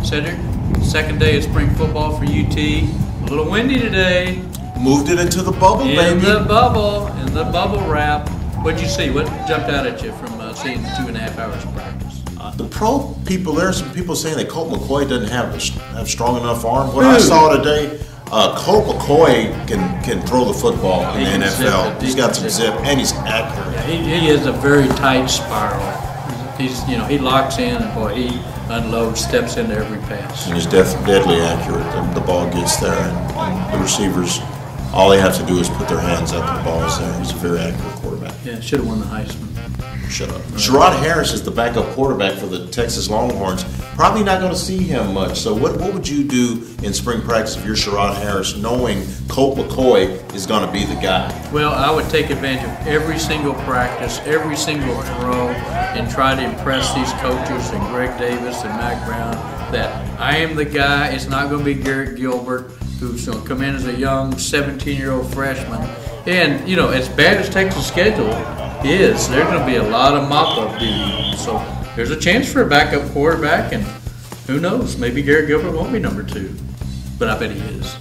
Cedric, second day of spring football for UT. A little windy today. Moved it into the bubble, baby. In the bubble wrap. What'd you see? What jumped out at you from seeing 2.5 hours of practice? The pro people, there are some people saying that Colt McCoy doesn't have strong enough arm. What I saw today, Colt McCoy can throw the football in the NFL. He's got some zip and he's accurate. Yeah, he is a very tight spiral. He locks in and boy, he unloads, steps into every pass. And he's deadly accurate. The ball gets there, and the receivers, all they have to do is put their hands up and the ball is there. He's a very accurate quarterback. Yeah, should have won the Heisman. Shut up. Sherrod Harris is the backup quarterback for the Texas Longhorns. Probably not going to see him much. So what would you do in spring practice if you're Sherrod Harris, knowing Colt McCoy is going to be the guy? Well, I would take advantage of every single practice, every single throw, and try to impress these coaches and Greg Davis and Mack Brown that I am the guy. It's not going to be Garrett Gilbert, who's going to come in as a young 17-year-old freshman. And, as bad as Texas' schedule is, there's going to be a lot of mop-up duty. So there's a chance for a backup quarterback, and who knows, maybe Garrett Gilbert won't be number 2, but I bet he is.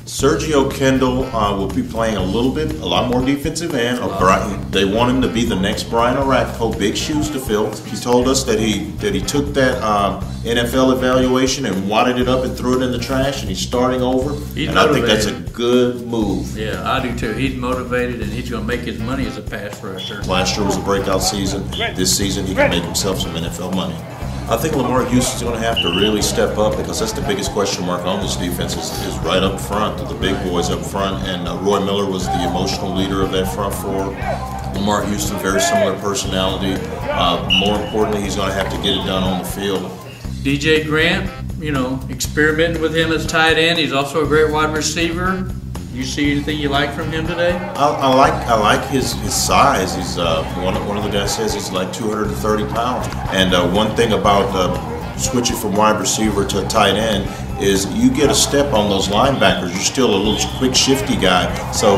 Sergio Kendall will be playing a lot more defensive end. They want him to be the next Brian Orakpo. Big shoes to fill. He told us that he took that NFL evaluation and wadded it up and threw it in the trash, and he's starting over. I think that's a good move. Yeah, I do too. He's motivated, and he's going to make his money as a pass rusher. Last year was a breakout season. This season he can make himself some NFL money. I think Lamar Houston's going to have to really step up because that's the biggest question mark on this defense is right up front, the big boys up front. And Roy Miller was the emotional leader of that front four. Lamar Houston, very similar personality. More importantly, he's going to have to get it done on the field. DJ Grant, experimenting with him as tight end. He's also a great wide receiver. You see anything you like from him today? I like his size. He's one of the guys says he's like 230 pounds. And one thing about switching from wide receiver to tight end is you get a step on those linebackers. You're still a little quick, shifty guy. So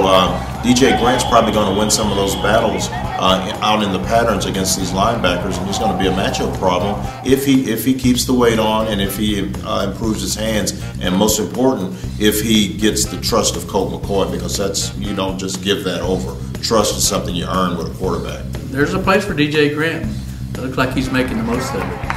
DJ Grant's probably going to win some of those battles out in the patterns against these linebackers, and he's going to be a matchup problem if he keeps the weight on and if he improves his hands, and most important, if he gets the trust of Colt McCoy, because you don't just give that over. Trust is something you earn with a quarterback. There's a place for DJ Grant. It looks like he's making the most of it.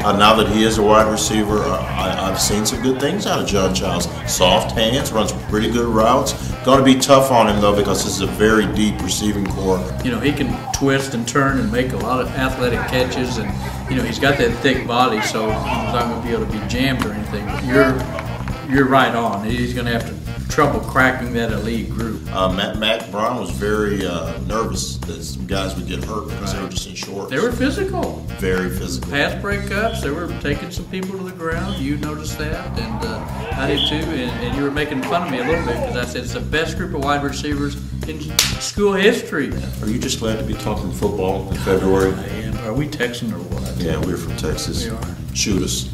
Now that he is a wide receiver, I've seen some good things out of John Childs. Soft hands, runs pretty good routes. Going to be tough on him, though, because this is a very deep receiving core. He can twist and turn and make a lot of athletic catches, and, he's got that thick body, so he's not going to be able to be jammed or anything. But you're right on. He's going to have trouble cracking that elite group. Mack Brown was very nervous that some guys would get hurt because they were just in shorts. They were physical. Very physical. Pass breakups, they were taking some people to the ground. You noticed that, and I did too. And you were making fun of me a little bit because I said it's the best group of wide receivers in school history. Are you just glad to be talking football in February? I am. Are we Texan or what? Yeah, we're from Texas. We are. Shoot us.